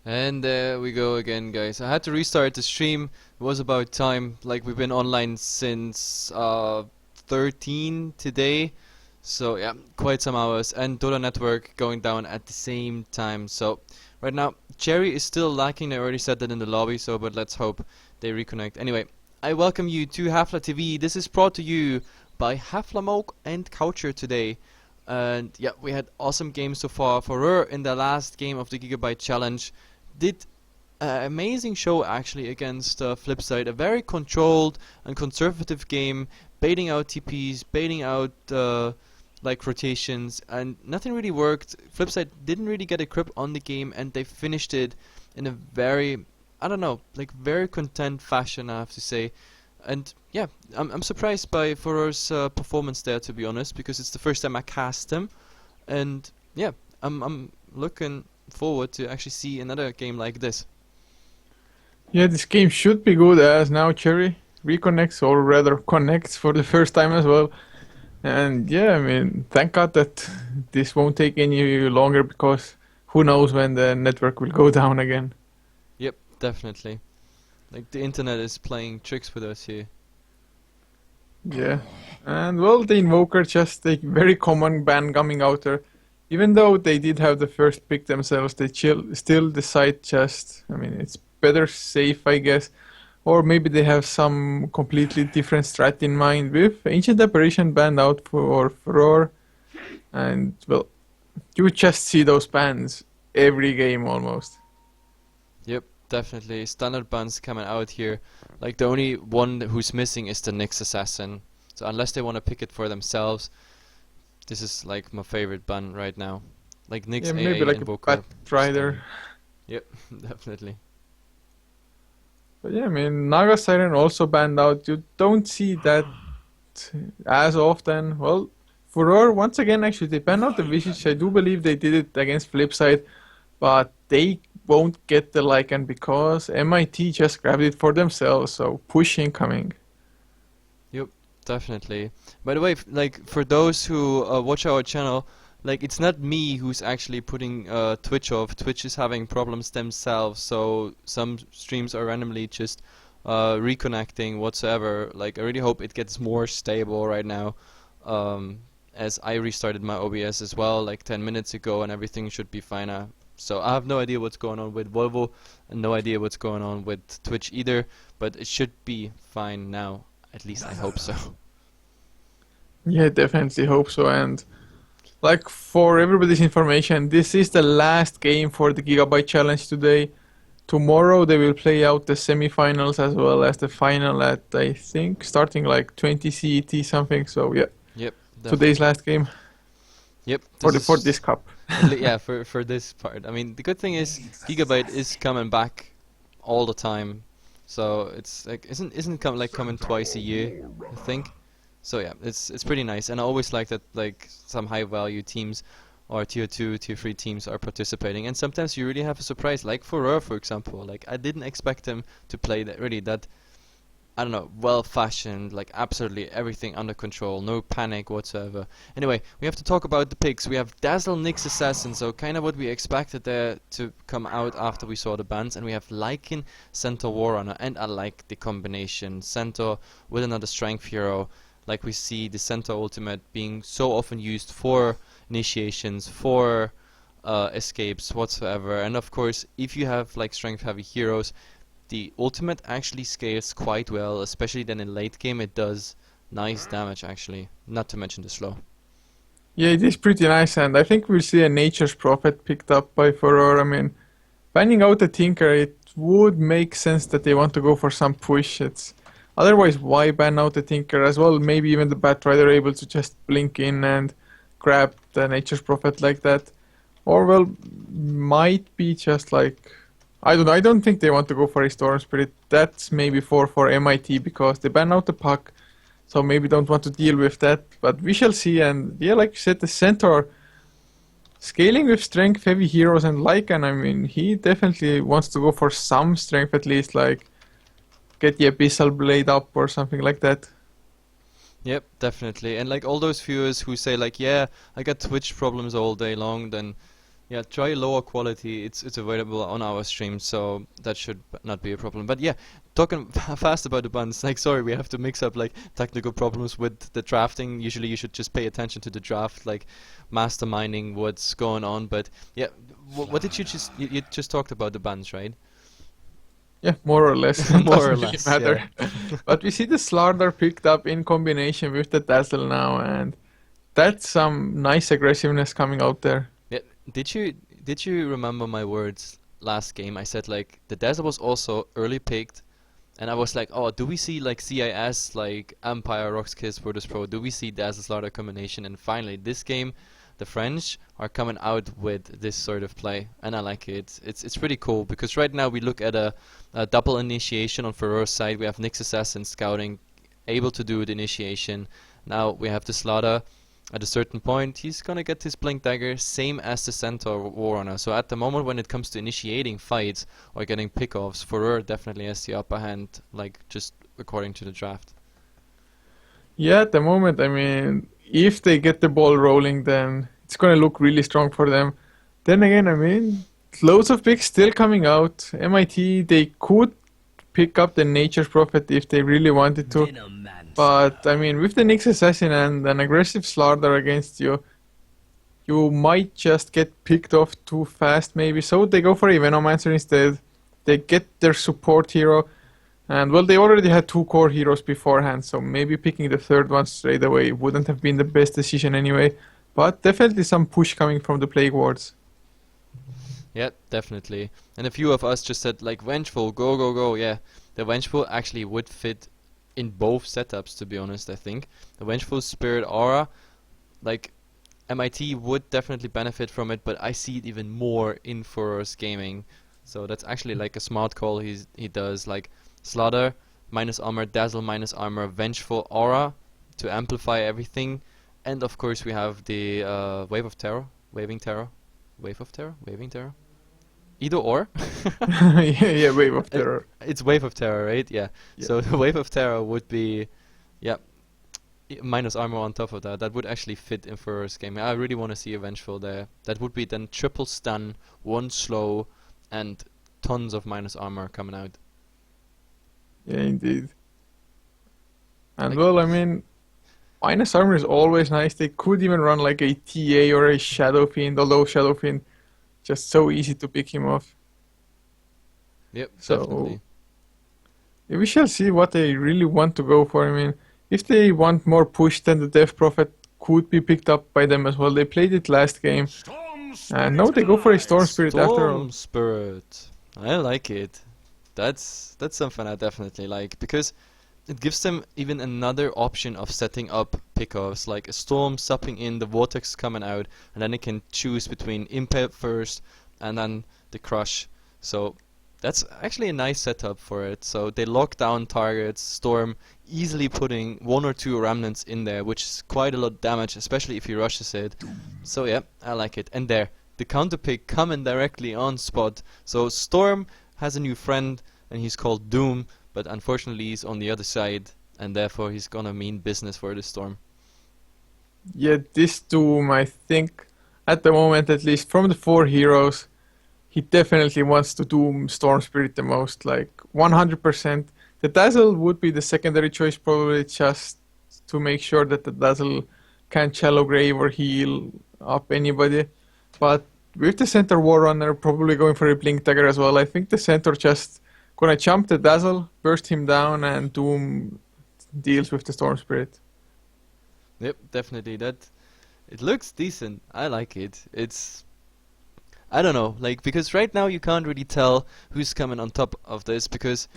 And there we go again, guys. I had to restart the stream. It was about time. Like, we've been online since 13 today. So yeah, quite some hours. And Dota network going down at the same time. So right now, Cherry is still lacking. I already said that in the lobby. So, but let's hope they reconnect. Anyway, I welcome you to Heflatv. This is brought to you by Heflamoke and Coucher today. And yeah, we had awesome games so far. Fureur in the last game of the Gigabyte challenge did an amazing show actually against Flipside. A very controlled and conservative game, baiting out TPs, baiting out like rotations, and nothing really worked. Flipside didn't really get a grip on the game, and they finished it in a very, I don't know, like very content fashion, I have to say. And yeah, I'm surprised by Fureur's performance there, to be honest, because it's the first time I cast him, and yeah, I'm looking forward to actually see another game like this. Yeah, this game should be good as now Cherry reconnects or rather connects for the first time as well. And yeah, I mean, thank God that this won't take any longer because who knows when the network will go down again. Yep, definitely. Like the internet is playing tricks with us here. Yeah, and well, the Invoker just a very common ban coming out there. Even though they did have the first pick themselves, they still decide just, I mean, it's better safe, I guess. Or maybe they have some completely different strat in mind with Ancient Apparition banned out for Fureur. And well, you would just see those bans every game almost. Yep, definitely. Standard bans coming out here. Like the only one who's missing is the Nyx Assassin. So unless they want to pick it for themselves, this is like my favorite ban right now. Like Nyx Yeah, AA maybe like Invoker. a Batrider. Yep, definitely. But yeah, I mean, Naga Siren also banned out. You don't see that as often. Well, Fureur, once again, actually, they banned out the Visage. I do believe they did it against Flipside, but they won't get the Lycan because MiT just grabbed it for themselves, so push incoming. Yep, definitely. By the way, like for those who watch our channel, like it's not me who's actually putting Twitch off. Twitch is having problems themselves, so some streams are randomly just reconnecting whatsoever. Like I really hope it gets more stable right now. As I restarted my OBS as well, like 10 minutes ago, and everything should be fine. So I have no idea what's going on with Volvo, and no idea what's going on with Twitch either. But it should be fine now. At least I hope so. Yeah, definitely hope so. And like for everybody's information, this is the last game for the Gigabyte challenge today. Tomorrow they will play out the semifinals as well as the final at, I think, starting like 20 CET something. So yeah, Yep. today's last game Yep. for this cup. Yeah, for this part. I mean, the good thing is Gigabyte is coming back all the time, so it's like isn't coming twice a year, I think. So yeah, it's pretty nice, and I always like that like some high value teams or tier 2, tier 3 teams are participating, and sometimes you really have a surprise, like Fureur, for example. Like I didn't expect him to play that I don't know, well fashioned, like absolutely everything under control, no panic whatsoever. Anyway, we have to talk about the picks. We have Dazzle, Nyx Assassin, so kind of what we expected there to come out after we saw the bans, and we have Lycan, Centaur, Warrunner, and I like the combination Centaur with another strength hero. Like we see the Centaur ultimate being so often used for initiations, for escapes whatsoever, and of course if you have like strength heavy heroes, the ultimate actually scales quite well, especially then in late game it does nice damage actually, not to mention the slow. Yeah, it is pretty nice, and I think we'll see a Nature's Prophet picked up by Fureur. I mean, banning out the Tinker, it would make sense that they want to go for some push. It's otherwise why ban out the Tinker as well? Maybe even the Batrider able to just blink in and grab the Nature's Prophet like that, or well, might be just like. I don't know. I don't think they want to go for a Storm Spirit. That's maybe for MiT because they ban out the puck, so maybe don't want to deal with that. But we shall see. And yeah, like you said, the Centaur scaling with strength heavy heroes and Lycan. I mean, he definitely wants to go for some strength at least, like get the Abyssal Blade up or something like that. Yep, definitely. And like all those viewers who say like, yeah, I got Twitch problems all day long, then Yeah, try lower quality. It's available on our stream, so that should not be a problem. But yeah, talking fast about the buns. Like, sorry, we have to mix up like technical problems with the drafting. Usually, you should just pay attention to the draft, like masterminding what's going on. But yeah, what did you just you just talked about the buns, right? Yeah, more or less. It More or doesn't really less, yeah. matter. But we see the Slardar picked up in combination with the Dazzle now, and that's some nice aggressiveness coming out there. Yeah, did you did you remember my words last game? I said like the Dazzle was also early picked, and I was like, oh, do we see like CIS like Empire Rocks Kiss Virtus Pro? Do we see Dazzle Slaughter combination? And finally, this game, the French are coming out with this sort of play, and I like it. It's pretty cool because right now we look at a double initiation on Fureur's side. We have Nyx Assassin scouting, able to do the initiation. Now we have the Slaughter. At a certain point, he's gonna get his Blink Dagger, same as the Centaur Warrunner. So at the moment when it comes to initiating fights or getting pickoffs, Fureur definitely has the upper hand, like just according to the draft. Yeah, at the moment, I mean, if they get the ball rolling, then it's gonna look really strong for them. Then again, I mean, loads of picks still coming out. MIT, they could pick up the Nature's Prophet if they really wanted to. But I mean, with the Nyx Assassin and an aggressive Slardar against you, you might just get picked off too fast, maybe. So they go for a Venomancer instead. They get their support hero, and well, they already had two core heroes beforehand, so maybe picking the third one straight away wouldn't have been the best decision anyway. But definitely some push coming from the Plague Wards. Yeah, definitely. And a few of us just said like Vengeful, go go go. Yeah, the Vengeful actually would fit in both setups, to be honest. I think the Vengeful Spirit Aura, like MIT would definitely benefit from it, but I see it even more in Fureur's gaming. So that's actually like a smart call he does, like Slaughter minus armor, Dazzle minus armor, Vengeful Aura to amplify everything, and of course we have the Wave of Terror, Waving Terror, Wave of Terror, Waving Terror, either or. Yeah, Wave of Terror. It's Wave of Terror, right? Yeah. Yeah. So the Wave of Terror would be, yeah, minus armor on top of that. That would actually fit in Furor's game. I really want to see a Vengeful there. That would be then triple stun, one slow, and tons of minus armor coming out. Yeah, indeed. And Like, well, I mean, minus armor is always nice. They could even run like a TA or a Shadow Fiend, although Shadow Fiend just so easy to pick him off. yep, So definitely. we shall see what they really want to go for. I mean, if they want more push, then the Death Prophet could be picked up by them as well. They played it last game, and now they go for a Storm Spirit after all. Storm Spirit. I like it. That's something I definitely like because it gives them even another option of setting up pickoffs, like a Storm supping in, the Vortex coming out, and then they can choose between Impact first and then the Crush. So that's actually a nice setup for it. So they lock down targets, Storm easily putting one or two Remnants in there, which is quite a lot of damage, especially if he rushes it. So yeah, I like it. And there, the counter pick coming directly on spot. So Storm has a new friend, and he's called Doom, but unfortunately he's on the other side, and therefore he's gonna mean business for the Storm. Yeah, this Doom, I think, at the moment at least, from the four heroes, he definitely wants to Doom Storm Spirit the most, like 100%. The Dazzle would be the secondary choice, probably just to make sure that the Dazzle can't Shallow Grave or heal up anybody. But with the Centaur Warrunner probably going for a Blink Dagger as well, I think the Centaur just gonna jump the Dazzle, burst him down, and Doom deals with the Storm Spirit. Yep, definitely. That it looks decent. I like it. It's I don't know, like because right now you can't really tell who's coming on top of this because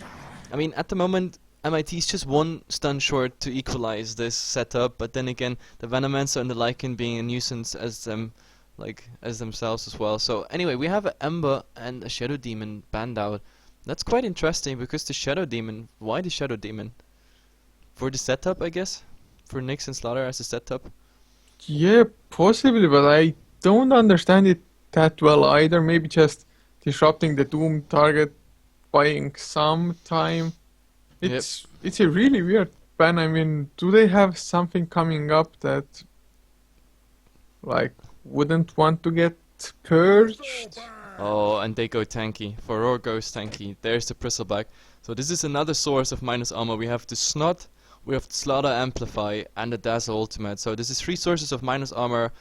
I mean at the moment MIT is just one stun short to equalize this setup, but then again the Venomancer and the Lycan being a nuisance as them like as themselves as well. So anyway, we have an Ember and a Shadow Demon banned out. That's quite interesting because the Shadow Demon, why the Shadow Demon? For the setup, I guess? For Nyx and Slaughter as a setup? Yeah, possibly, but I don't understand it that well either. Maybe just disrupting the Doom target, buying some time. Yep. It's a really weird ban. I mean, do they have something coming up that like wouldn't want to get get purged. Oh, and they go tanky. Fureur goes tanky. There's the Bristleback. So this is another source of minus armor. We have the Snot, we have the Slaughter Amplify, and the Dazzle Ultimate. So this is 3 sources of minus armor.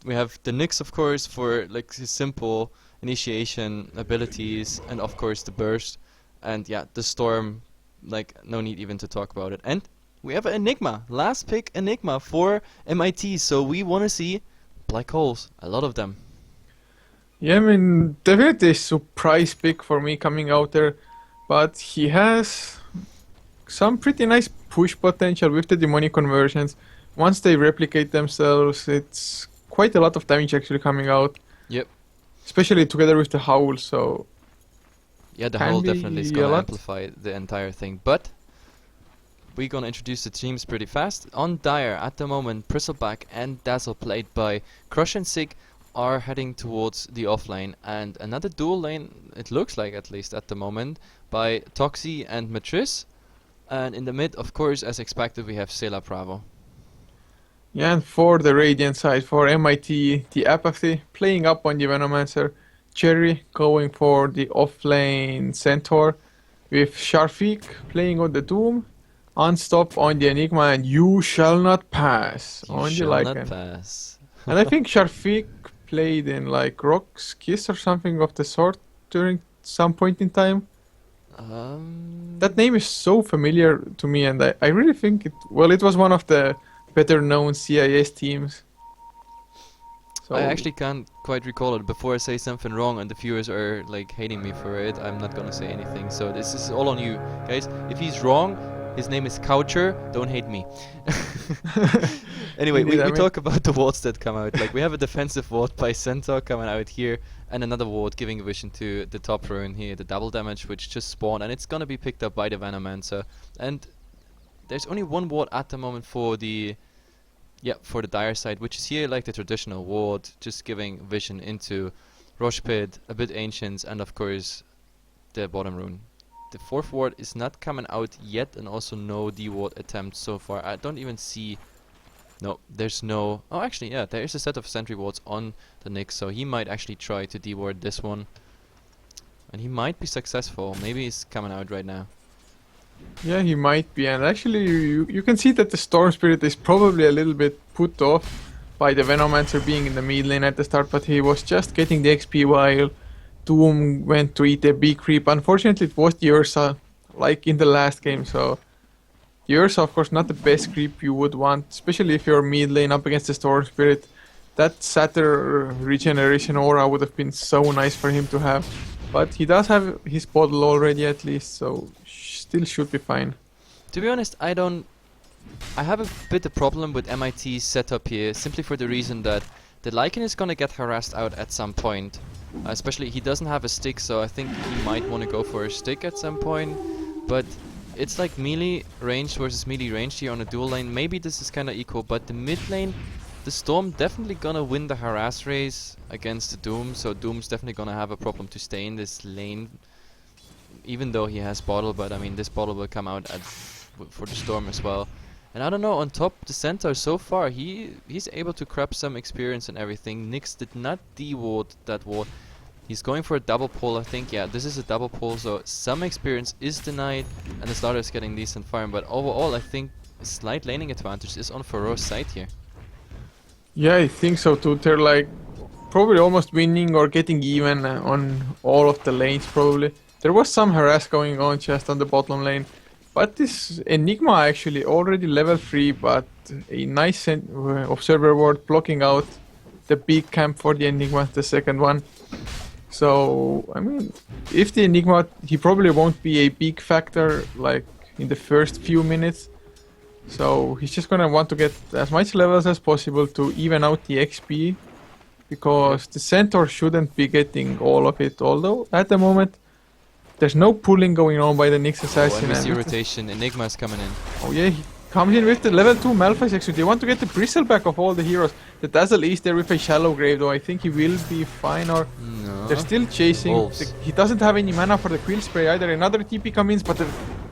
We have the Nyx, of course, for like his simple initiation abilities, and of course the Burst. And yeah, the Storm, like no need even to talk about it. And we have an Enigma. Last pick Enigma for MiT. So we want to see black holes. A lot of them. Yeah, I mean, definitely a surprise pick for me coming out there, but he has some pretty nice push potential with the demonic conversions. Once they replicate themselves, it's quite a lot of damage actually coming out. Yep. Especially together with the howl, so yeah, the can howl be definitely is a gonna lot. amplify the entire thing. But we're gonna introduce the teams pretty fast. On Dire at the moment, Bristleback and Dazzle, played by Crush and Sig, are heading towards the offlane, and another dual lane, it looks like at least at the moment, by Toxie and Matrice. And in the mid, of course, as expected, we have Sela Bravo. Yeah, and for the Radiant side, for MiT, the Apathy playing up on the Venomancer, Cherry going for the offlane Centaur, with Sharfik playing on the Doom, Unstop on the Enigma, and You Shall Not Pass You on the shall not Lycan. pass. And I think Sharfik played in like Rock's Kiss or something of the sort during some point in time. That name is so familiar to me, and I really think it was one of the better known CIS teams. So I actually can't quite recall it. Before I say something wrong and the viewers are like hating me for it, I'm not gonna say anything. So this is all on you, guys. If he's wrong, his name is Coucher. Don't hate me. Anyway, Indeed, I we mean- talk about the wards that come out. Like we have a defensive ward by Centaur coming out here, and another ward giving vision to the top rune here, the double damage which just spawned, and it's gonna be picked up by the Venomancer. And there's only one ward at the moment for the Dire side, which is here like the traditional ward, just giving vision into Rosh Pit, a bit Ancients, and of course the bottom rune. The 4th ward is not coming out yet, and also no D ward attempt so far. I don't even see. No, there's no. Oh, actually, yeah, there is a set of sentry wards on the Nyx, so he might actually try to D ward this one, and he might be successful. Maybe he's coming out right now. Yeah, he might be, and actually you can see that the Storm Spirit is probably a little bit put off by the Venomancer being in the mid lane at the start, but he was just getting the XP while Doom went to eat a big creep. Unfortunately, it was the Ursa, like in the last game, so the Ursa, of course, not the best creep you would want, especially if you're mid lane up against the Storm Spirit. That Satyr regeneration aura would have been so nice for him to have, but he does have his bottle already at least, so still should be fine. To be honest, I have a bit of problem with MiT's setup here, simply for the reason that the Lycan is gonna get harassed out at some point. Especially he doesn't have a stick, so I think he might want to go for a stick at some point. But it's like melee range versus melee range here on a dual lane. Maybe this is kinda equal, but the mid lane, the Storm definitely gonna win the harass race against the Doom, so Doom's definitely gonna have a problem to stay in this lane. Even though he has bottle, but I mean this bottle will come out for the Storm as well. And I don't know, on top the Centaur so far, he's able to grab some experience and everything. Nyx did not de-ward that ward. He's going for a double pull, I think. Yeah, this is a double pull, so some experience is denied, and the starter is getting decent farm. But overall, I think a slight laning advantage is on Fureur's side here. Yeah, I think so too. They're like probably almost winning or getting even on all of the lanes probably. There was some harass going on just on the bottom lane. But this Enigma actually already level 3, but a nice observer ward blocking out the big camp for the Enigma, the second one. So, I mean, if the Enigma, he probably won't be a big factor like in the first few minutes. So he's just gonna want to get as much levels as possible to even out the XP, because the Centaur shouldn't be getting all of it, although at the moment there's no pulling going on by the Nyx Assassin. Oh, I miss the rotation. Enigma's coming in. Oh yeah, he comes in with the level 2 Malphite actually. They want to get the Bristleback of all the heroes. The Dazzle is there with a Shallow Grave, though I think he will be fine, or No. they're still chasing. Wolves. He doesn't have any mana for the Quill Spray either. Another TP comes in, but the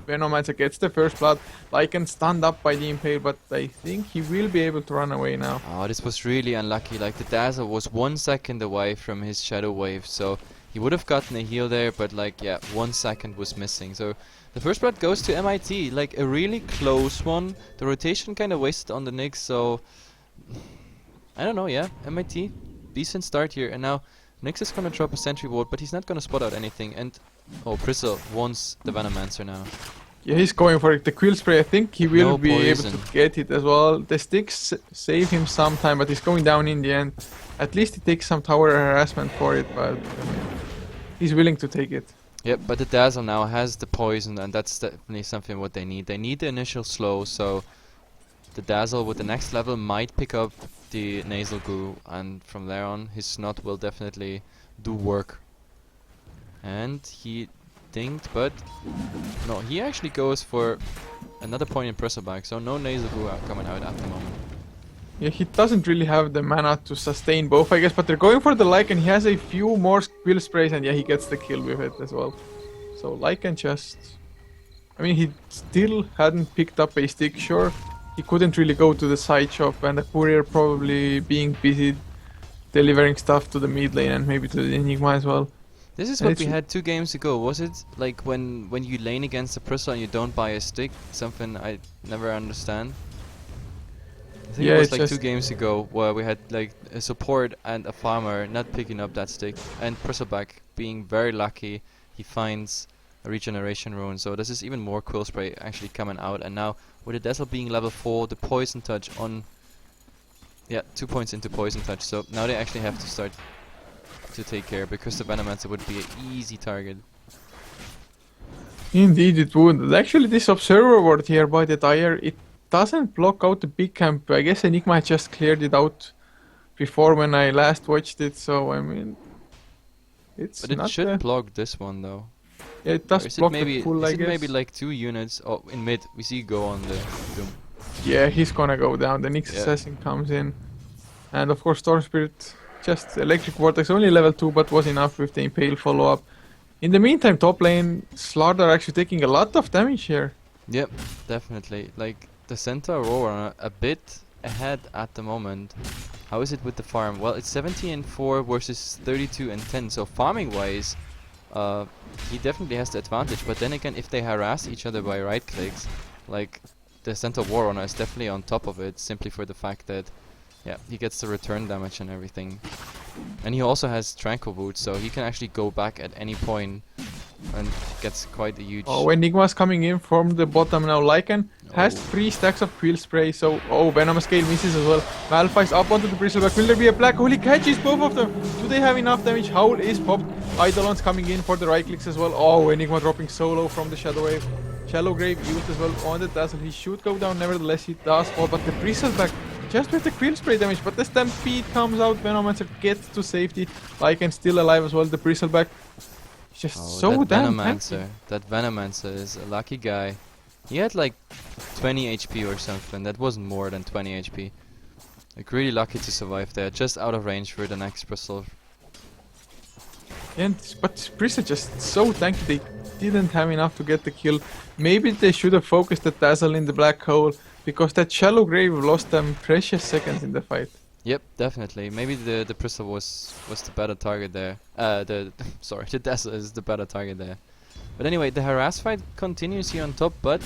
Venomancer gets the first blood. Lycan stunned up by the impale, but I think he will be able to run away now. Oh, this was really unlucky. Like, the Dazzle was 1 second away from his Shadow Wave, so he would have gotten a heal there, but like, yeah, 1 second was missing. So the first blood goes to MiT, like a really close one. The rotation kind of wasted on the Nyx, so I don't know, yeah, MiT, decent start here. And now Nyx is gonna drop a sentry ward, but he's not gonna spot out anything. And oh, Bristle wants the Venomancer now. Yeah, he's going for it. The Quill Spray, I think he will No be able poison. to get it as well. The sticks save him some time, but he's going down in the end. At least he takes some tower harassment for it, but I mean, he's willing to take it. Yep, but the Dazzle now has the poison, and that's definitely something what they need. They need the initial slow, so the Dazzle with the next level might pick up the Nasal Goo, and from there on his Snot will definitely do work. And he dinked, but no, he actually goes for another point in Bristleback, so no Nasal Goo coming out at the moment. Yeah, he doesn't really have the mana to sustain both, I guess, but they're going for the Lycan. He has a few more Quill Sprays, and yeah, he gets the kill with it as well. So Lycan just... I mean, he still hadn't picked up a stick, sure. He couldn't really go to the side shop, and the Fureur probably being busy delivering stuff to the mid lane and maybe to the Enigma as well. This is And what we it's- had 2 games ago, was it? Like when you lane against a Bristle and you don't buy a stick, something I never understand. I think Yeah, it was it's like 2 just- games ago where we had like a support and a farmer not picking up that stick, and Bristleback being very lucky, he finds a regeneration rune. So this is even more Quill Spray actually coming out, and now with the Dazzle being level 4, the Poison Touch on... Yeah, 2 points into Poison Touch, so now they actually have to start to take care, because the Venomancer would be an easy target. Indeed it would. And actually, this Observer Ward here by the Dire, it doesn't block out the big camp. I guess Enigma had just cleared it out before when I last watched it, so I mean... It's But it not should a- block this one though. Yeah, it Or does is it block maybe, the full, I is it guess. maybe like 2 units? Oh, in mid, we see go on the Doom. Yeah, he's gonna go down. The Nyx Yeah. Assassin comes in. And of course Storm Spirit, just Electric Vortex, only level 2, but was enough with the Impale follow-up. In the meantime, top lane, Slardar actually taking a lot of damage here. Yep, definitely. Like, the Centaur Aurora a bit ahead at the moment. How is it with the farm? Well, it's 17 and 4 versus 32 and 10, so farming-wise, he definitely has the advantage. But then again, if they harass each other by right clicks, like, the Centaur Warrunner is definitely on top of it, simply for the fact that, yeah, he gets the return damage and everything. And he also has Tranquil Boots, so he can actually go back at any point and gets quite a huge... Oh, Enigma's coming in from the bottom now. Lycan has Oh. 3 stacks of Quill Spray, so... Oh, Venomous Scale misses as well. Malphite's up onto the Bristleback. Will there be a Black Hole? He catches both of them. Do they have enough damage? Howl is popped. Eidolon's coming in for the right clicks as well. Oh, Enigma dropping solo from the Shadow Wave. Shallow Grave used as well on the Dazzle. He should go down, nevertheless he does fall, but the Bristleback just with the Quill Spray damage, but the Stampede comes out. Venomancer gets to safety. Lycan still alive as well. The Bristleback just Oh, so that damn Venomancer. That Venomancer is a lucky guy. He had like 20 HP or something. That wasn't more than 20 HP. Like, really lucky to survive there. Just out of range for the next Bristle. But Bristol just so tanky, they didn't have enough to get the kill. Maybe they should have focused the Dazzle in the black hole, because that Shallow Grave lost them precious seconds in the fight. Yep, definitely. Maybe the Bristle was the better target there. Sorry, the Dazzle is the better target there. But anyway, the harass fight continues here on top, but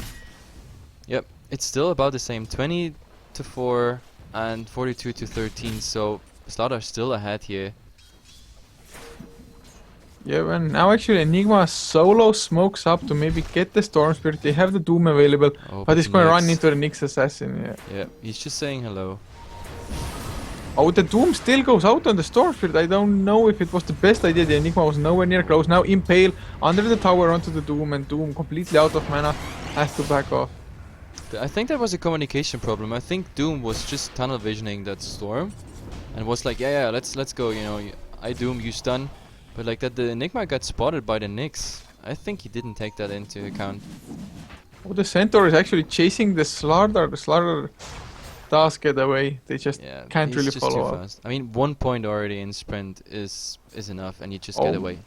yep, it's still about the same. 20 to 4 and 42 to 13, so Slaughter still ahead here. Yeah, and now actually Enigma solo smokes up to maybe get the Storm Spirit. They have the Doom available, Oh, but he's gonna run Nyx. into the Nyx Assassin, yeah. Yeah, he's just saying hello. Oh, the Doom still goes out on the Storm Spirit. I don't know if it was the best idea. The Enigma was nowhere near close. Now Impale under the tower onto the Doom, and Doom completely out of mana, has to back off. I think that was a communication problem. I think Doom was just tunnel visioning that storm, and was like, yeah, let's go. You know, I Doom, you stun. But like that, the Enigma got spotted by the Nyx. I think he didn't take that into account. Oh, the Centaur is actually chasing the Slardar. The Slardar does get away. They just Yeah, can't he's really just follow too up. fast. I mean, 1 point already in sprint is enough, and you just get Oh. away.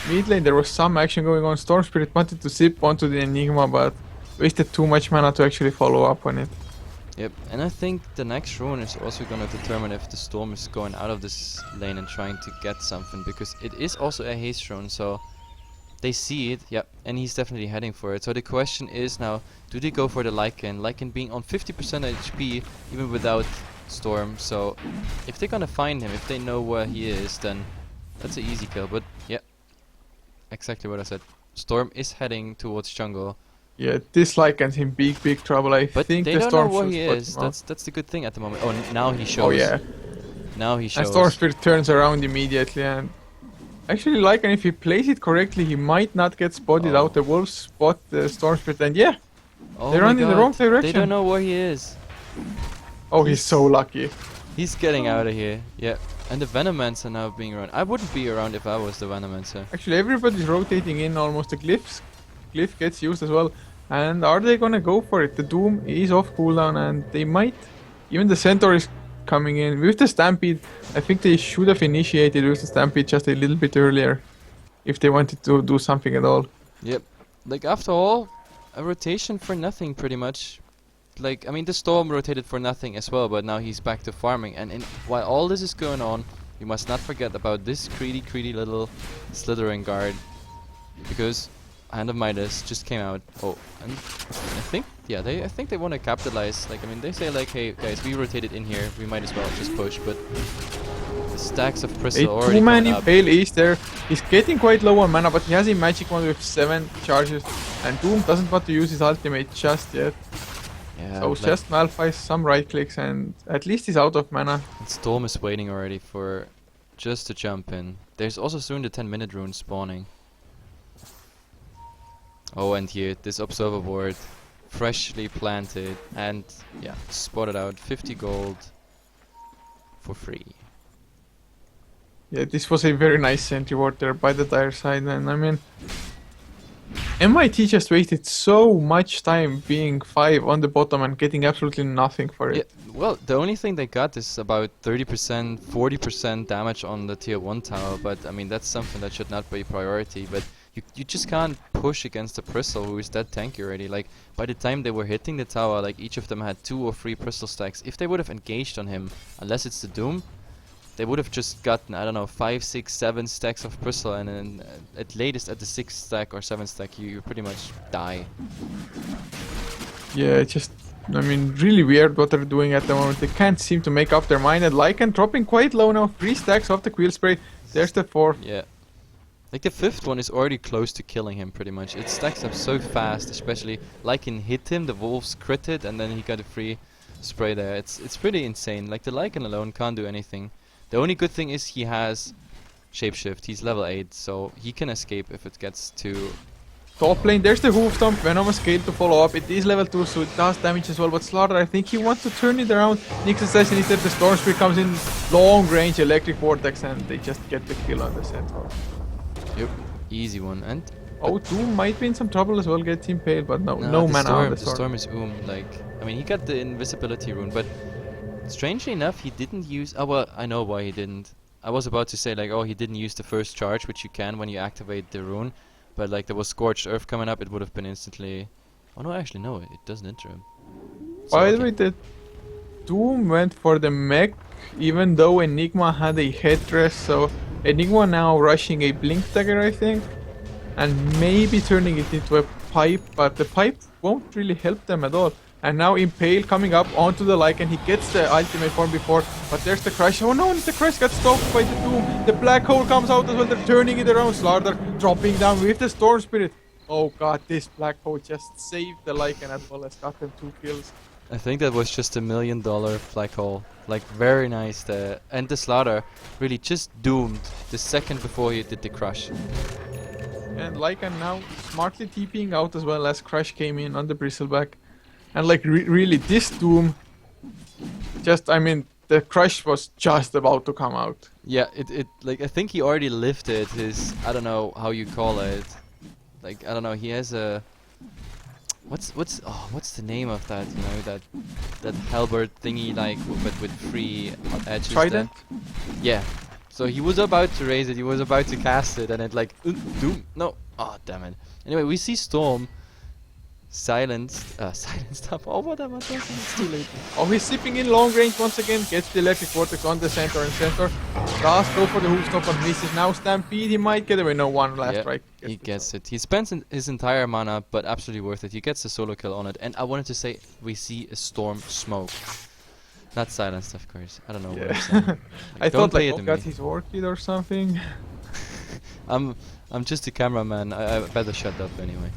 Mid lane there was some action going on. Storm Spirit wanted to zip onto the Enigma, but wasted too much mana to actually follow up on it. Yep, and I think the next rune is also gonna determine if the Storm is going out of this lane and trying to get something, because it is also a haste rune, so they see it, yep, and he's definitely heading for it. So the question is now, do they go for the Lycan? Lycan being on 50% HP even without Storm, so if they're gonna find him, if they know where he is, then that's an easy kill. But yeah, exactly what I said. Storm is heading towards jungle. Yeah, this Lycan's in big trouble. I But think they the don't Storm know where should he spot is. him out. That's the good thing at the moment. Oh, now he shows. Oh yeah. Now he And shows. Storm Spirit turns around immediately, and actually Lycan, if he plays it correctly, he might not get spotted Oh. out. The wolves spot the Storm Spirit, and yeah, Oh they my run in the God. wrong They direction. don't know where he is. Oh, he's so lucky. He's getting out of here. Yeah. And the Venomancer now being around. I wouldn't be around if I was the Venomancer. Actually, everybody's rotating in almost. The glyph gets used as well. And are they gonna go for it? The Doom is off cooldown, and they might. Even the Centaur is coming in with the Stampede. I think they should have initiated with the Stampede just a little bit earlier, if they wanted to do something at all. Yep. Like, after all, a rotation for nothing, pretty much. Like, I mean, the Storm rotated for nothing as well, but now he's back to farming. And while all this is going on, you must not forget about this greedy little slithering guard. Because Hand of Midas just came out. Oh, and I think, yeah, I think they want to capitalize. Like, I mean, they say like, hey guys, we rotated in here, we might as well just push. But the stacks of A Crystal already two-man coming up. Impale is there. He's getting quite low on mana, but he has a magic one with 7 charges. And Doom doesn't want to use his ultimate just yet. Yeah, So like, just Malphite, some right clicks, and at least he's out of mana. Storm is waiting already for just to jump in. There's also soon the 10-minute rune spawning. Oh, and here, this observer board, freshly planted, and yeah, spotted out 50 gold for free. Yeah, this was a very nice sentry ward there by the dire side, and I mean, MIT just wasted so much time being 5 on the bottom and getting absolutely nothing for it. Yeah, well, the only thing they got is about 30%, 40% damage on the tier 1 tower, but I mean, that's something that should not be priority. But you just can't push against a Pristle who is that tanky already. Like, by the time they were hitting the tower, like, each of them had 2 or 3 Pristle stacks. If they would have engaged on him, unless it's the Doom, they would have just gotten, I don't know, 5, 6, 7 stacks of Pristle, and then at latest at the 6th stack or 7th stack, you pretty much die. Yeah, it's just, I mean, really weird what they're doing at the moment. They can't seem to make up their mind, and Lycan dropping quite low now. 3 stacks off the Quill Spray. There's the 4th. Yeah. Like, the 5th one is already close to killing him, pretty much. It stacks up so fast, especially Lycan hit him, the Wolves critted, and then he got a free spray there. It's pretty insane. Like, the Lycan alone can't do anything. The only good thing is he has Shapeshift. He's level 8, so he can escape if it gets to... Top lane, there's the Hoof Stomp, Venomous Scale to follow up. It is level 2, so it does damage as well. But Slaughter, I think he wants to turn it around. Nyx Assassin instead, the Storm Spirit comes in, long range Electric Vortex, and they just get the kill on the Centaur. Yep, easy one. And... Oh, Doom might be in some trouble as well, gets impaled, but no the mana on the The Storm. Storm is like... I mean, he got the invisibility rune, but... Strangely enough, he didn't use... Oh, well, I know why he didn't. I was about to say, like, oh, he didn't use the first charge, which you can when you activate the rune. But, like, there was Scorched Earth coming up, it would have been instantly... Oh, no, actually, no, it doesn't enter him. So, By the okay. way, the Doom went for the mech, even though Enigma had a headdress, so Enigma now rushing a Blink Dagger, I think, and maybe turning it into a pipe, but the pipe won't really help them at all. And now Impale coming up onto the Lycan, he gets the ultimate form before, but there's the Crush. Oh no, the Crush got stopped by the Doom. The Black Hole comes out as well, they're turning it around. Slaughter dropping down with the Storm Spirit. Oh god, this Black Hole just saved the Lycan as well as got them 2 kills. I think that was just $1 million black hole. Like, very nice there. And the Slaughter really just doomed the second before he did the crush. And Lycan now smartly TPing out as well as Crush came in on the Bristleback. And like really this Doom, just, I mean, the Crush was just about to come out. Yeah, like, I think he already lifted his, I don't know how you call it. Like, I don't know, he has a... What's the name of that, you know, that halberd thingy, like, but with 3 edges there? Trident? Yeah. So he was about to raise it, he was about to cast it, and it like, doom, no, oh damn it. Anyway, we see Storm silenced up. Oh, what am I talking? It's too late. Oh, he's zipping in long range once again, gets the electric vortex on the center and center. Does go for the hoof stomp and misses. Now Stampede, he might get away. No, one last strike. He gets it. He spends his entire mana, but absolutely worth it. He gets a solo kill on it. And I wanted to say, we see a Storm smoke. Not silenced, of course. I don't know what I'm saying. Like, I don't thought play like, it oh to god, me. he's orchid or something. I'm just a cameraman. I better shut up anyway.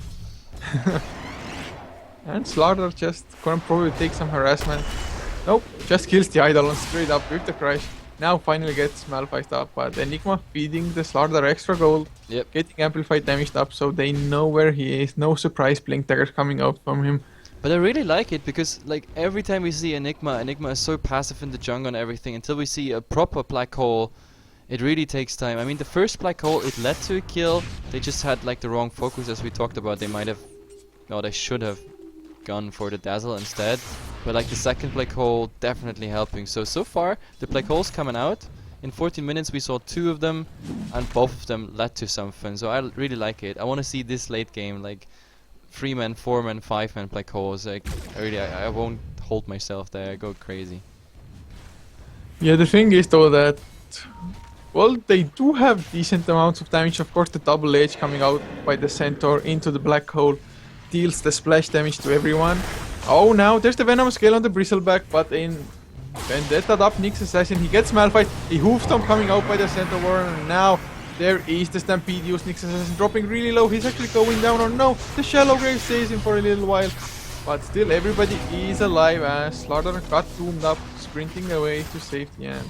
And Slaughter just gonna probably take some harassment. Nope, just kills the idol and straight up with the crash. Now finally gets Malphite up, but Enigma feeding the Slaughter extra gold. Yep. Getting amplified damaged up so they know where he is. No surprise blink daggers coming out from him. But I really like it because like every time we see Enigma is so passive in the jungle and everything until we see a proper black hole. It really takes time. I mean, the first black hole, it led to a kill. They just had like the wrong focus, as we talked about. They might have, no, they should have gone for the dazzle instead. But like the second black hole, definitely helping. So far, the black holes coming out. In 14 minutes, we saw 2 of them, and both of them led to something. So I really like it. I want to see this late game, like 3-man, 4-man, 5-man black holes. Like I won't hold myself there. I go crazy. Yeah, the thing is though that, well, they do have decent amounts of damage. Of course, the double edge coming out by the centaur into the black hole deals the splash damage to everyone. Oh, now there's the Venom scale on the Bristleback, but in Vendetta up Nyx Assassin, he gets Malphite. The hoof stomp coming out by the centaur warrior, and now there is the Stampede use. Nyx Assassin dropping really low. He's actually going down, or no, the Shallow Grave stays him for a little while. But still, everybody is alive as Slaughter got doomed up, sprinting away to safety. And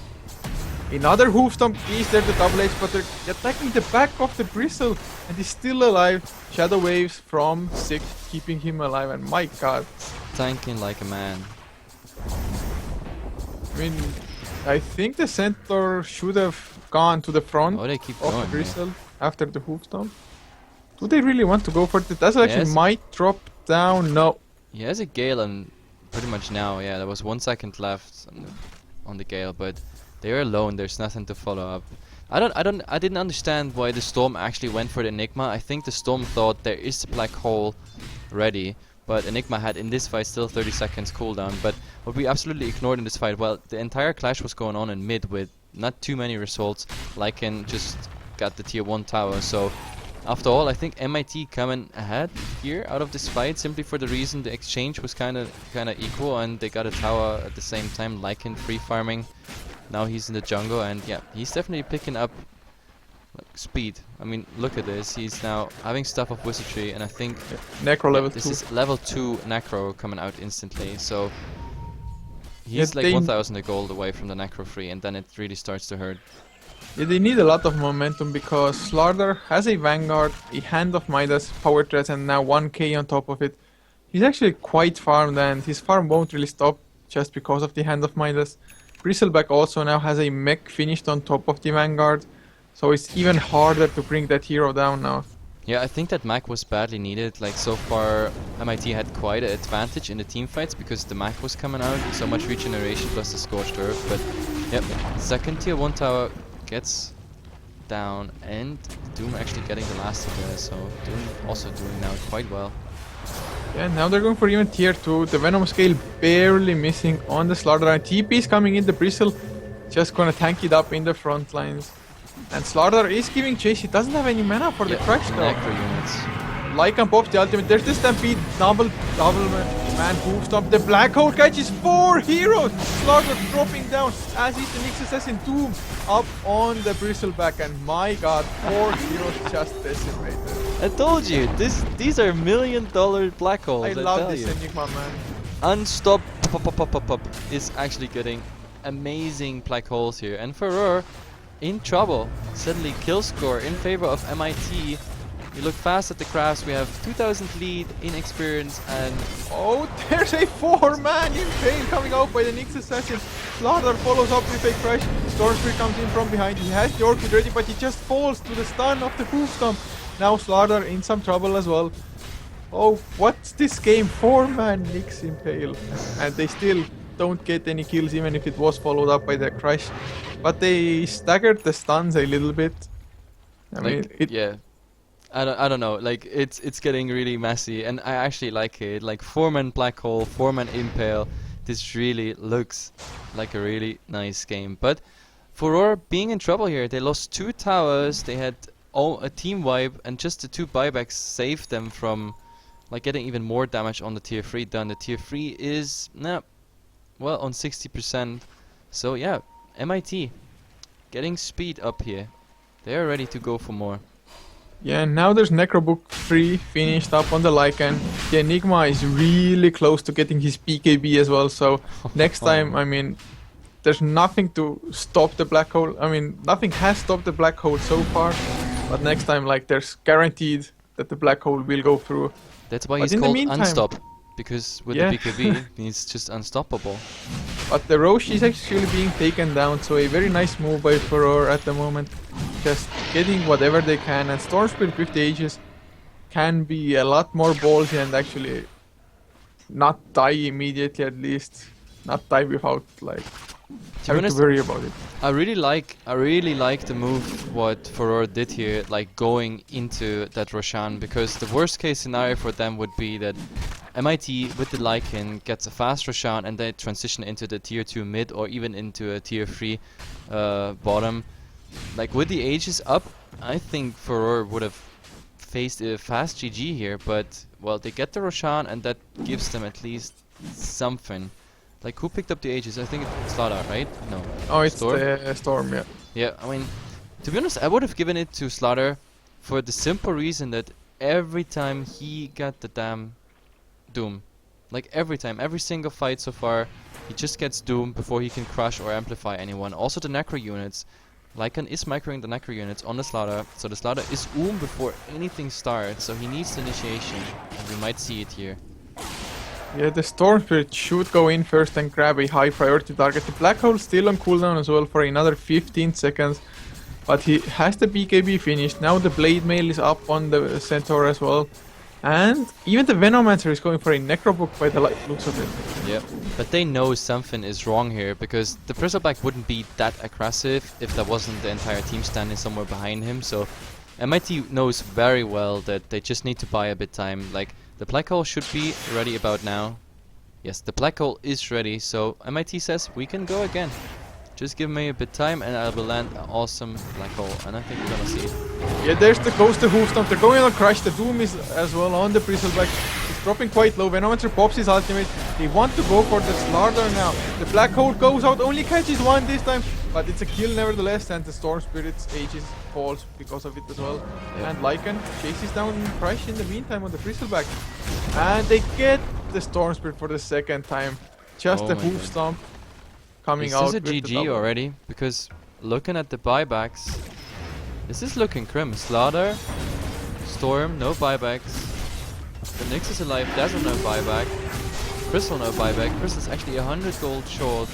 another hoof stomp is there, the double edge, but they're attacking the back of the Bristle, and he's still alive. Shadow waves from 6, keeping him alive, and my god. Tanking like a man. I mean, I think the centaur should have gone to the front Oh, they keep of going. the Yeah. Bristle after the hoof stomp. Do they really want to go for it? That's actually Yes. might drop down. No. He has a gale and pretty much now, yeah, there was 1 second left on the gale, but they're alone, there's nothing to follow up. I didn't understand why the Storm actually went for the Enigma. I think the Storm thought there is a black hole ready, but Enigma had in this fight still 30 seconds cooldown. But what we absolutely ignored in this fight, well, the entire clash was going on in mid with not too many results. Lycan just got the tier 1 tower, so after all, I think MiT coming ahead here out of this fight simply for the reason the exchange was kind of equal and they got a tower at the same time. Lycan free farming. Now he's in the jungle and yeah, he's definitely picking up like, speed. I mean, look at this. He's now having stuff of wizardry and I think Necro level 2. this is level 2 Necro coming out instantly. So he's Yeah, like 1000 gold away from the Necro free and then it really starts to hurt. Yeah, they need a lot of momentum because Slaughter has a Vanguard, a Hand of Midas, Power Threads, and now 1k on top of it. He's actually quite farmed and his farm won't really stop just because of the Hand of Midas. Bristleback also now has a mech finished on top of the Vanguard, so it's even harder to bring that hero down now. Yeah, I think that Mac was badly needed. Like so far, MiT had quite an advantage in the team fights because the Mac was coming out, so much regeneration plus the Scorched Earth. But yep, second tier 1 tower gets down and Doom actually getting the last of it, so Doom also doing now quite well. Yeah, now they're going for even tier 2. The Venom scale barely missing on the Slaughter. And TP is coming in, the Bristle just gonna tank it up in the front lines. And Slaughter is giving chase. He doesn't have any mana for the crash though. Necro units. Lycan pops the ultimate. There's the Stampede. Double man hoof stomp. The Black Hole catches 4 heroes. Slaughter dropping down as he's the Nyx Assassin. Doom up on the Bristleback. And my god, 4 heroes just decimated. I told you, these are $1 million black holes. I I love tell this you. Enigma, man. Unstop pop is actually getting amazing black holes here, and Fureur in trouble. Suddenly kill score in favor of MiT. You look fast at the crafts, we have 2000 lead in experience and Oh, there's a 4-man Impale coming out by the Nyx Assassin. Slaughter follows up with a crash. Stormspear comes in from behind. He has the Orchid ready, but he just falls to the stun of the hoof stomp. Now Slaughter in some trouble as well. Oh, what's this game? 4-man Nyx Impale. And they still don't get any kills even if it was followed up by the crush. But they staggered the stuns a little bit. I mean, Like, yeah. I don't know. Like it's getting really messy, and I actually like it. Like 4-man black hole, 4-man impale. This really looks like a really nice game. But Fureur being in trouble here. They lost 2 towers. They had a team wipe, and just the 2 buybacks saved them from like getting even more damage on the tier 3 done. The tier 3 is well on 60%. So yeah, MiT getting speed up here. They are ready to go for more. yeah, now there's Necrobook 3 finished up on the Lycan. The Enigma is really close to getting his BKB as well, so next time, I mean, there's nothing to stop the black hole. I mean, nothing has stopped the black hole so far, but next time, like, there's guaranteed that the black hole will go through. That's why But he's in the called meantime- Unstop, because with Yeah. the BKB, he's just unstoppable. But the Roche is actually being taken down, so a very nice move by Fureur at the moment. Just getting whatever they can, and Storm Spirit with the Aegis can be a lot more ballsy and actually not die immediately, at least. Not die without like having to honest, worry about it. I really like the move what Fureur did here, like going into that Roshan, because the worst case scenario for them would be that MiT with the Lycan gets a fast Roshan and they transition into the tier 2 mid or even into a tier 3 bottom. Like with the Aegis up, I think Fureur would have faced a fast GG here, but well, they get the Roshan and that gives them at least something. Like who picked up the Aegis? I think it's Slaughter, right? No. Oh, it's Storm? the Storm, yeah. Yeah, I mean, to be honest, I would have given it to Slaughter for the simple reason that every time he got the damn Doom, like every time, every single fight so far, he just gets Doom before he can crush or amplify anyone. Also the Necro units, Lycan is microing the Necro units on the Slaughter, so the Slaughter is before anything starts, so he needs the initiation, and we might see it here. Yeah, the Storm Spirit should go in first and grab a high priority target. The Black Hole still on cooldown as well for another 15 seconds. But he has the BKB finished. Now the Blade Mail is up on the Centaur as well. And even the Venomancer is going for a Necrobook by the looks of it. Yep, but they know something is wrong here, because the Bristleback wouldn't be that aggressive if there wasn't the entire team standing somewhere behind him, so MiT knows very well that they just need to buy a bit time. Like, the Black Hole should be ready about now. Yes, the Black Hole is ready, so MiT says we can go again. Just give me a bit time and I will land an awesome Black Hole, and I think we're gonna see it. Yeah, there's the Ghost, the Hoofstomp. They're going on Crush. The Doom is as well on the Bristleback. It's dropping quite low. Venomancer pops his ultimate. They want to go for the Slaughter now. The Black Hole goes out, only catches one this time, but it's a kill nevertheless, and the Storm Spirit's Aegis falls because of it as well. Yep. And Lycan chases down Crush in the meantime on the Bristleback. And they get the Storm Spirit for the second time. Just Oh the my Hoof God. Stomp coming Is out this a with the GG double. already? Because looking at the buybacks, this is looking grim. Slaughter, Storm, no buybacks. The Nyx is alive, Dazzle no buyback. Crystal no buyback. Crystal's actually 100 gold short.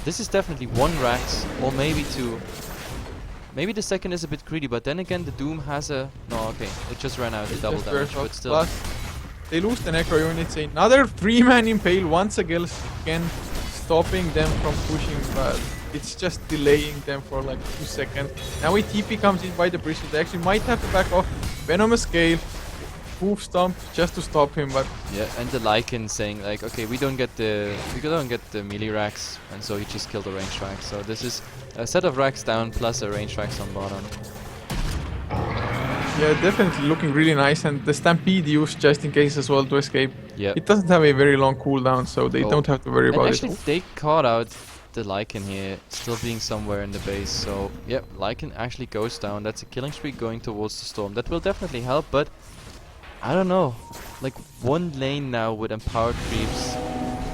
This is definitely 1 Rax, or maybe 2. Maybe the second is a bit greedy, but then again the Doom has a... No, okay, it just ran out, the double Just damage, burst but off. still. Plus, they lose the Necro units. Another 3-man impale once again, stopping them from pushing, but it's just delaying them for like 2 seconds. Now a TP comes in by the Bristle. They actually might have to back off. Venomous Scale, Hoof Stomp just to stop him, but Yeah, and the Lycan saying like, okay, we don't get the melee racks, and so he just killed the range rack. So this is a set of racks down plus a range racks on bottom. yeah, definitely looking really nice. And the Stampede used just in case as well to escape. Yeah. It doesn't have a very long cooldown, so they Oh. don't have to worry And about actually, it. they caught out the Lycan here, still being somewhere in the base. So, yeah, Lycan actually goes down. That's a killing streak going towards the Storm. That will definitely help, but I don't know. Like, 1 lane now with empowered creeps.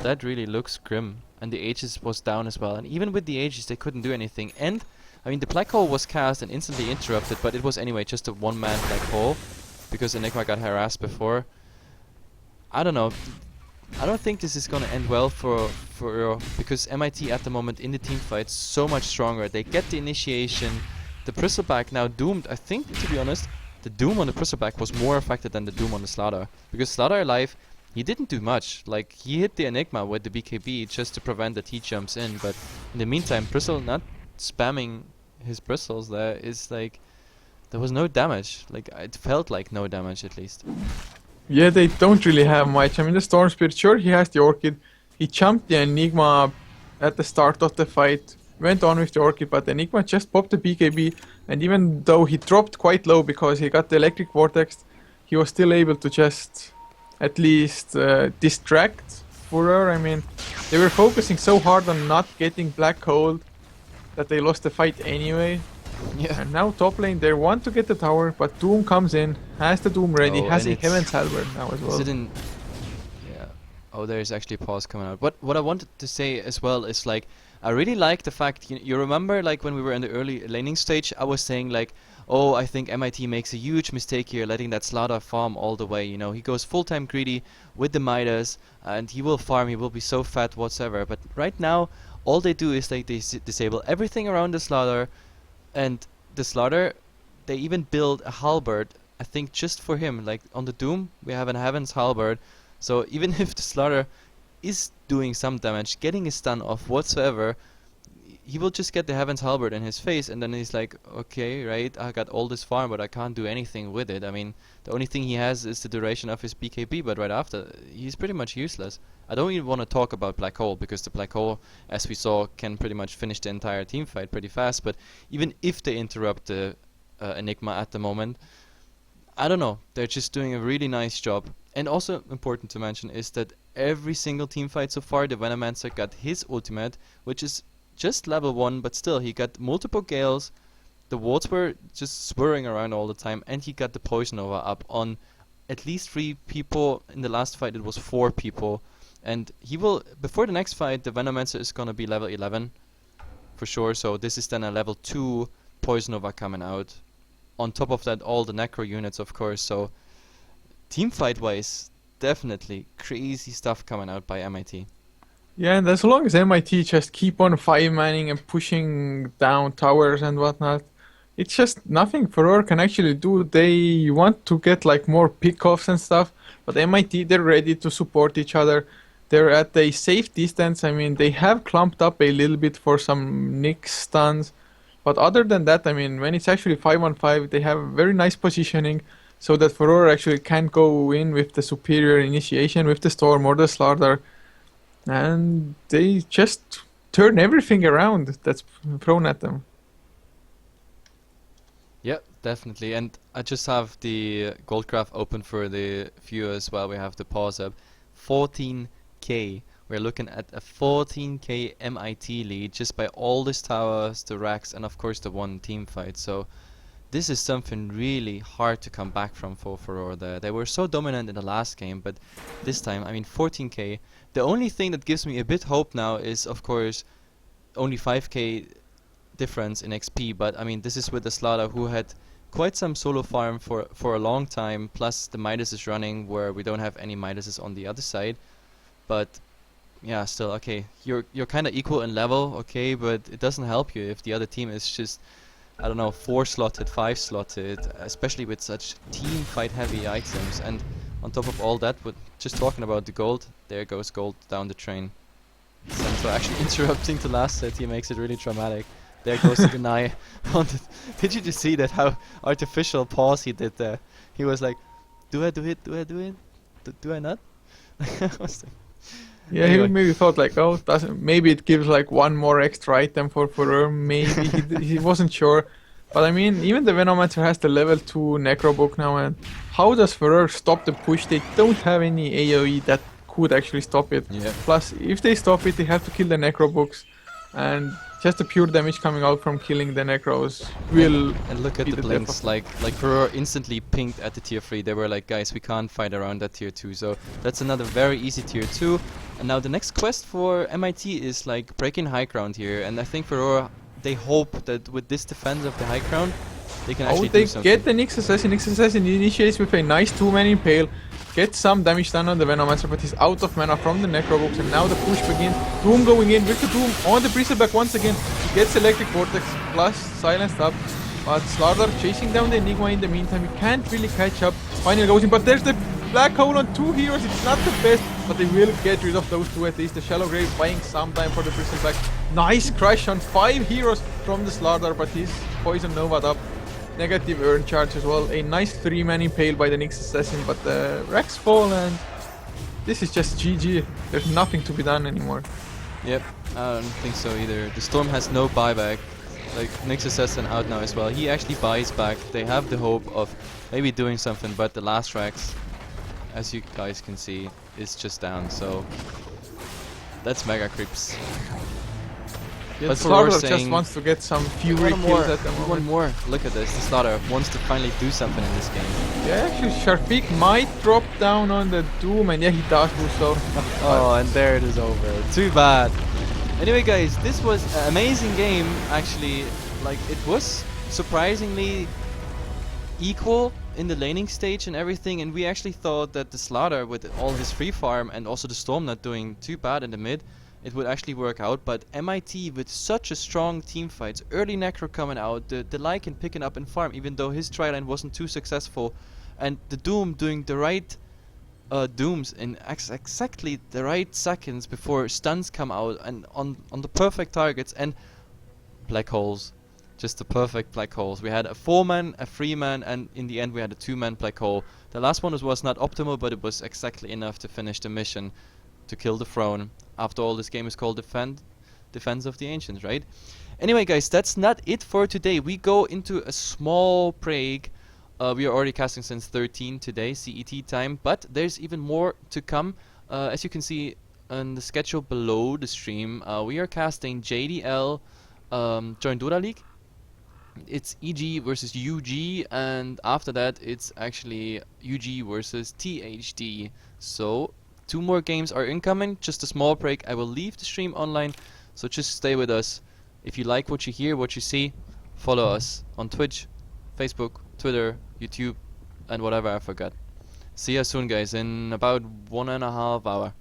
That really looks grim. And the Aegis was down as well. And even with the Aegis, they couldn't do anything. And, I mean, the Black Hole was cast and instantly interrupted, but it was anyway just a 1-man Black Hole. Because Enigma got harassed before. I don't know. I don't think this is gonna end well for because MiT at the moment in the team fight so much stronger. They get the initiation. The Bristleback now doomed. I think, to be honest, the Doom on the Bristleback was more affected than the Doom on the Slaughter. Because Slaughter alive, he didn't do much. Like, he hit the Enigma with the BKB just to prevent that he jumps in, but in the meantime, Bristle not spamming his bristles there is like, there was no damage. Like, it felt like no damage at least. Yeah, they don't really have much. I mean, the Storm Spirit, sure, he has the Orchid. He jumped the Enigma at the start of the fight, went on with the Orchid, but Enigma just popped the BKB, and even though he dropped quite low because he got the Electric Vortex, he was still able to just at least distract Fureur. I mean, they were focusing so hard on not getting Black Hole that they lost the fight anyway. Yeah. And now top lane, they want to get the tower, but Doom comes in, has the Doom ready, Oh, has and a Heaven's Halberd now as well. Is it in? Yeah. Oh, there's actually a pause coming out. What I wanted to say as well is like, I really like the fact, you remember like when we were in the early laning stage, I was saying like, oh, I think MiT makes a huge mistake here letting that Slaughter farm all the way, you know, he goes full-time greedy with the Midas and he will farm, he will be so fat whatsoever, but right now all they do is like they disable everything around the Slaughter, and the Slaughter, they even build a Halberd, I think just for him, like on the Doom we have an Heaven's Halberd, so even if the Slaughter is doing some damage, getting a stun off whatsoever, he will just get the Heaven's Halberd in his face, and then he's like, okay, right, I got all this farm, but I can't do anything with it. I mean, the only thing he has is the duration of his BKB, but right after, he's pretty much useless. I don't even want to talk about Black Hole, because the Black Hole, as we saw, can pretty much finish the entire team fight pretty fast, but even if they interrupt the Enigma at the moment, I don't know, they're just doing a really nice job. And also important to mention is that every single team fight so far, the Venomancer got his ultimate, which is just level 1, but still, he got multiple Gales, the wards were just swirling around all the time, and he got the Poison Nova up on at least 3 people. In the last fight it was 4 people, and he will, before the next fight, the Venomancer is gonna be level 11, for sure, so this is then a level 2 Poison Nova coming out. On top of that, all the Necro units, of course, so team fight wise, definitely crazy stuff coming out by MiT. Yeah, and as long as MiT just keep on 5-manning and pushing down towers and whatnot, it's just nothing Fureur can actually do. They want to get like more pickoffs and stuff, but MiT, they're ready to support each other. They're at a safe distance. I mean, they have clumped up a little bit for some Nyx stuns, but other than that, I mean, when it's actually 5-on-5, they have very nice positioning so that Fureur actually can go in with the superior initiation with the Storm or the Slaughter. And they just turn everything around that's thrown at them. Yeah, definitely. And I just have the Goldcraft open for the viewers while we have the pause up. 14k. We're looking at a 14k MiT lead just by all these towers, the racks, and of course the one team fight. So this is something really hard to come back from for Fureur there. They were so dominant in the last game, but this time, I mean, 14k. The only thing that gives me a bit hope now is, of course, only 5k difference in XP, but I mean, this is with the Slaughter who had quite some solo farm for a long time, plus the Midas is running where we don't have any Midases on the other side. But yeah, still, okay, you're kind of equal in level, okay, but it doesn't help you if the other team is just, I don't know, 4-slotted, 5-slotted, especially with such team fight heavy items. And on top of all that, with just talking about the gold, there goes gold down the train. Sento actually interrupting the last set, he makes it really dramatic. There goes the deny. Did you just see that, how artificial pause he did there? He was like, do I do it? Do I do it? Do I not? Yeah, Anyway. he maybe thought like, oh, maybe it gives like one more extra item for Fureur. Maybe he wasn't sure. But I mean, even the Venomancer has the level 2 Necro Book now, and how does Fureur stop the push? They don't have any AoE that could actually stop it. Yeah. Plus, if they stop it, they have to kill the Necro Books, and just the pure damage coming out from killing the Necros will. And look at be the the blinks, like Fureur instantly pinged at the tier 3. They were like, guys, we can't fight around that tier 2. So that's another very easy tier 2. And now the next quest for MiT is like breaking high ground here. And I think Fureur, they hope that with this defense of the high ground, they can actually they do something. get the Nyx Assassin. Nyx Assassin initiates with a nice 2-man impale. Gets some damage done on the Venomancer, but he's out of mana from the Necro Books, and now the push begins. Doom going in with the Doom on the Bristleback once again. He gets Electric Vortex plus silenced up, but Slaughter chasing down the Enigma in the meantime. He can't really catch up. Finally goes in, but there's the Black hole on 2 heroes, it's not the best, but they will get rid of those 2 at least. The Shallow Grave buying some time for the Bristleback. Nice crush on 5 heroes from the Slardar, but he's Poison Nova'd up. Negative Urn Charge as well. A nice 3-man Impale by the Nyx Assassin, but the Rex fall, and this is just GG. There's nothing to be done anymore. Yep, I don't think so either. The Storm has no buyback. Like, Nyx Assassin out now as well. He actually buys back. They have the hope of maybe doing something, but the last Rex, as you guys can see, is just down. So that's mega creeps. Yeah, But Slardar Fureur just saying, wants to get some Fury one kills more, at the moment. one more. Look at this. The Slaughter wants to finally do something in this game. Yeah, actually, Sharpeik might drop down on the Doom, and yeah, he does do so. Oh, and there it is over. Too bad. Anyway, guys, this was an amazing game. Actually, like, it was surprisingly equal in the laning stage and everything, and we actually thought that the Slaughter, with all his free farm and also the Storm not doing too bad in the mid, it would actually work out. But MiT with such a strong team fights, early Necro coming out, the Lycan picking up in farm even though his tryline wasn't too successful, and the Doom doing the right dooms in exactly the right seconds before stuns come out and on the perfect targets, and black holes, just the perfect black holes. We had a 4-man, a 3-man, and in the end we had a 2-man black hole. The last one was not optimal, but it was exactly enough to finish the mission, to kill the throne. After all, this game is called Defense of the Ancients, right? Anyway, guys, that's not it for today. We go into a small break. We are already casting since 13 today, CET time, but there's even more to come. As you can see on the schedule below the stream, we are casting JDL, Join Dota League. It's EG versus UG, and after that it's actually UG versus THD. So 2 more games are incoming. Just a small break. I will leave the stream online, so just stay with us. If you like what you hear, what you see, follow us on Twitch, Facebook, Twitter, YouTube, and whatever I forgot. See you soon, guys, in about 1.5 hours.